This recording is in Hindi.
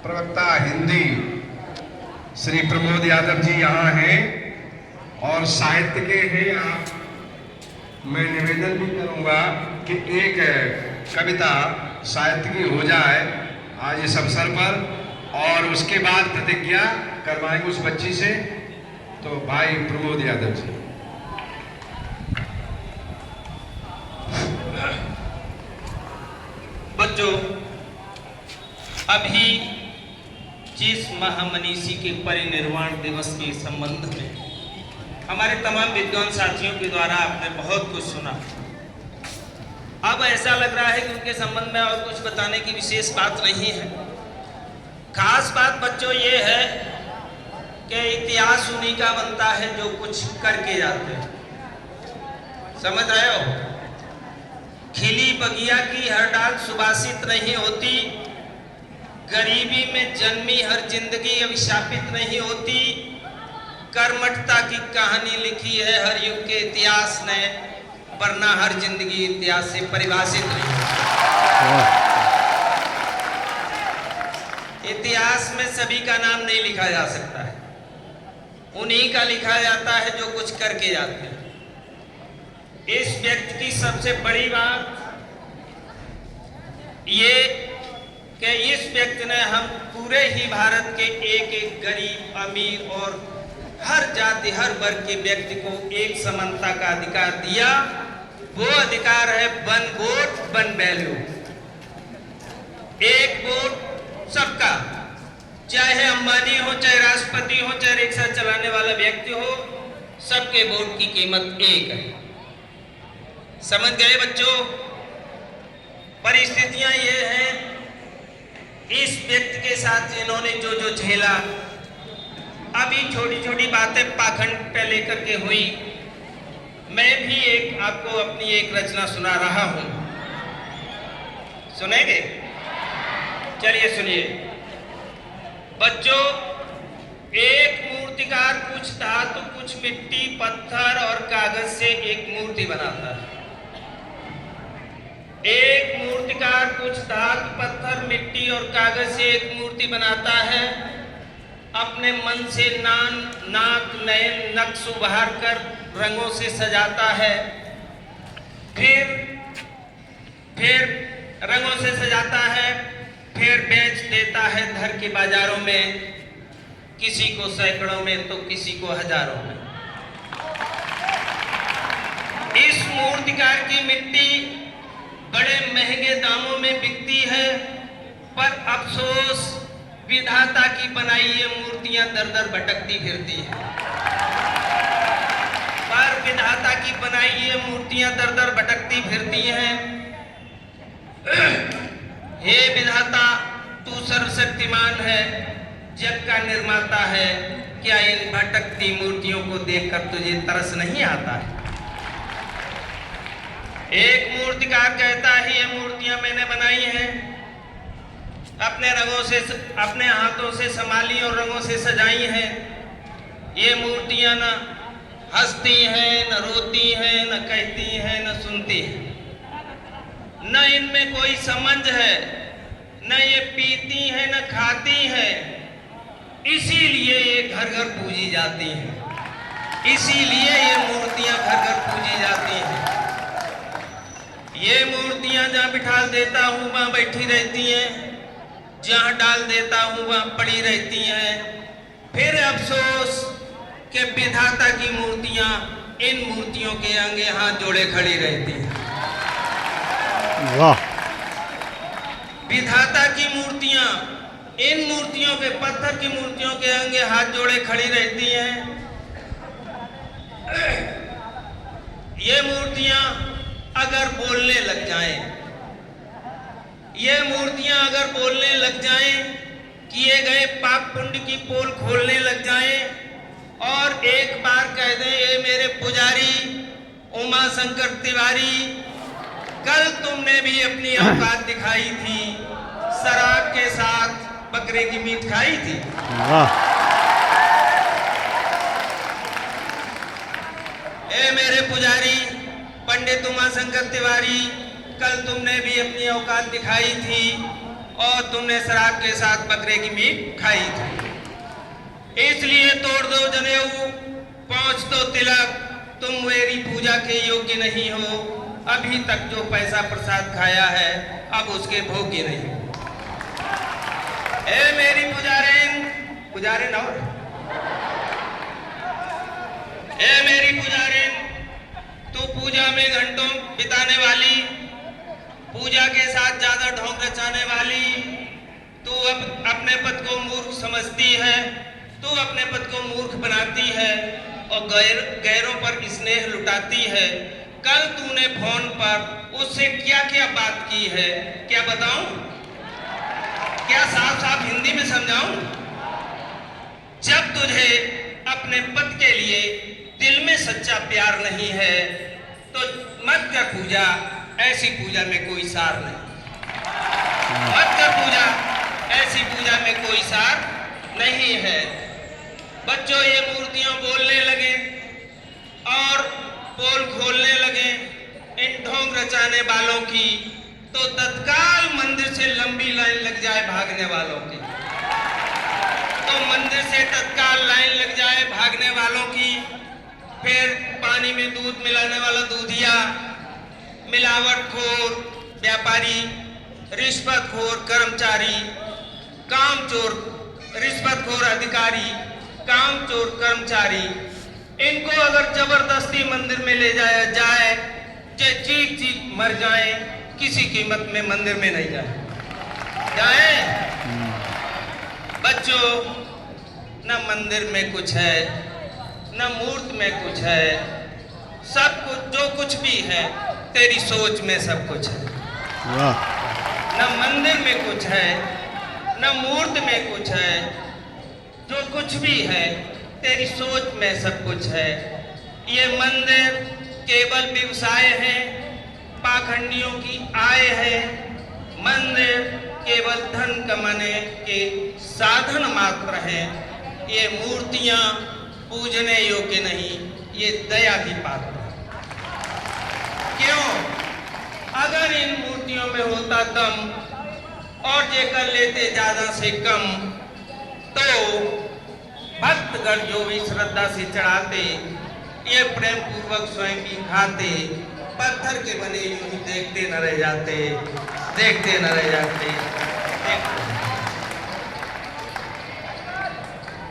प्रवक्ता हिंदी श्री प्रमोद यादव जी यहाँ हैं और साहित्य के हैं आप। मैं निवेदन भी करूँगा कि एक कविता साहित्य की हो जाए आज इस अवसर पर, और उसके बाद प्रतिज्ञा करवाएंगे उस बच्ची से। तो भाई प्रमोद यादव जी। बच्चों, अभी जिस महामनीषी के परिनिर्वाण दिवस के संबंध में हमारे तमाम विद्वान साथियों के द्वारा आपने बहुत कुछ सुना। अब ऐसा लग रहा है कि उनके संबंध में और कुछ बताने की विशेष बात नहीं है। खास बात बच्चों ये है कि इतिहास उन्हीं का बनता है जो कुछ करके जाते हैं। समझ रहे हो? खिली बगिया की हर डाल सुबासित नहीं होती, गरीबी में जन्मी हर जिंदगी अभिशापित नहीं होती, कर्मठता की कहानी लिखी है हर युग के इतिहास ने, वरना हर जिंदगी इतिहास से परिभाषित नहीं होती। इतिहास में सभी का नाम नहीं लिखा जा सकता है, उन्हीं का लिखा जाता है जो कुछ करके जाते हैं। इस व्यक्ति की सबसे बड़ी बात ये कि इस व्यक्ति ने हम पूरे ही भारत के एक एक गरीब अमीर और हर जाति हर वर्ग के व्यक्ति को एक समानता का अधिकार दिया। वो अधिकार है वन वोट वन वैल्यू, एक वोट सबका, चाहे अंबानी हो, चाहे राष्ट्रपति हो, चाहे रिक्शा चलाने वाला व्यक्ति हो, सबके वोट की कीमत एक है। समझ गए बच्चों? परिस्थितियां ये हैं, इस व्यक्ति के साथ इन्होंने जो जो झेला, अभी छोटी छोटी बातें पाखंड पे लेकर के हुई। मैं भी आपको अपनी एक रचना सुना रहा हूं, सुनेंगे? चलिए सुनिए बच्चों। एक मूर्तिकार कुछ धातु, कुछ मिट्टी, पत्थर और कागज से एक मूर्ति बनाता है। एक मूर्तिकार कुछ धातु, पत्थर, मिट्टी और कागज से एक मूर्ति बनाता है। अपने मन से नाक, नयन, नक्श उभार कर रंगों से सजाता है। फिर रंगों से सजाता है, फिर बेच देता है धर के बाजारों में, किसी को सैकड़ों में तो किसी को हजारों में। इस मूर्तिकार की मिट्टी बड़े महंगे दामों में बिकती है, पर अफसोस विधाता की बनाई ये मूर्तियां दर दर भटकती फिरती हैं। पर विधाता की बनाई ये मूर्तियां दर दर भटकती फिरती हैं। हे विधाता, तू सर्वशक्तिमान है, जग का निर्माता है, क्या इन भटकती मूर्तियों को देखकर तुझे तरस नहीं आता है? एक मूर्तिकार कहता है ये मूर्तियां मैंने बनाई हैं, अपने रंगों से, अपने हाथों से संभाली और रंगों से सजाई हैं। ये मूर्तियां न हंसती हैं, न रोती हैं, न कहती हैं, न सुनती हैं, न इनमें कोई समझ है, न ये पीती हैं, न खाती हैं। इसीलिए ये घर घर पूजी जाती हैं, इसीलिए ये मूर्तियां घर घर पूजी जाती हैं। ये मूर्तियां जहाँ बिठा देता हूँ वहाँ बैठी रहती हैं, जहाँ डाल देता हूँ वहाँ पड़ी रहती हैं। फिर अफसोस कि विधाता की मूर्तियां इन मूर्तियों के आगे हाथ जोड़े खड़ी रहती हैं। वाह! विधाता की मूर्तियां इन मूर्तियों के, पत्थर की मूर्तियों के आगे हाथ जोड़े खड़ी रहती हैं। ये मूर्तियां अगर बोलने लग जाएं, ये मूर्तियां अगर बोलने लग जाएं, किए गए पाप पुण्य की पोल खोलने लग जाएं और एक बार कह दें, ये मेरे पुजारी उमा शंकर तिवारी, कल तुमने भी अपनी औकात दिखाई थी, शराब के साथ बकरे की मीट खाई थी। वाह! ए मेरे पुजारी पंडित उमा शंकर तिवारी, कल तुमने भी अपनी औकात दिखाई थी और तुमने शराब के साथ बकरे की मीट खाई थी। इसलिए तोड़ दो जनेऊ, पहुंच दो तिलक, तुम मेरी पूजा के योग्य नहीं हो। अभी तक जो पैसा प्रसाद खाया है अब उसके भोग्य नहीं हो। ए मेरी पुजारिन और ए मेरी पुजारिन, तू पूजा में घंटों बिताने वाली, पूजा के साथ ज्यादा ढोंग रचाने वाली, तू अब अपने पद को मूर्ख समझती है, तू अपने पद को मूर्ख बनाती है और गैरों पर स्नेह लुटाती है। कल तूने फोन पर उससे क्या क्या बात की है, क्या बताऊं? क्या साफ साफ हिंदी में समझाऊं? जब तुझे अपने पद के लिए दिल में सच्चा प्यार नहीं है तो मत कर पूजा, ऐसी पूजा में कोई सार नहीं। मत कर पूजा, ऐसी पूजा में कोई सार नहीं है। बच्चों, ये मूर्तियां बोलने लगे और पोल खोलने लगे इन ढोंग रचाने वालों की, तो तत्काल मंदिर से लंबी लाइन लग जाए भागने वालों की। तो मंदिर से तत्काल लाइन लग जाए भागने वालों की। फिर पानी में दूध मिलाने वाला दूधिया, मिलावटखोर व्यापारी, रिश्वतखोर कर्मचारी, कामचोर रिश्वतखोर अधिकारी, कामचोर कर्मचारी, इनको अगर जबरदस्ती मंदिर में ले जाया जाए, चाहे चीख चीख मर जाए, किसी कीमत में मंदिर में नहीं जाए। बच्चों, न मंदिर में कुछ है, न मूर्त में कुछ है, सब कुछ जो कुछ भी है तेरी सोच में सब कुछ है। न मंदिर में कुछ है, न मूर्त में कुछ है, जो कुछ भी है तेरी सोच में सब कुछ है। ये मंदिर केवल व्यवसाय है, पाखंडियों की आय है। मंदिर केवल धन कमाने के साधन मात्र हैं। ये मूर्तियां पूजने योग्य नहीं, ये दया की पात्र है। क्यों? अगर इन मूर्तियों में होता दम और ये कर लेते ज्यादा से कम, तो भक्तगण जो भी श्रद्धा से चढ़ाते, ये प्रेम पूर्वक स्वयं भी खाते, पत्थर के बने यूं ही देखते न रह जाते, देखते न रह जाते।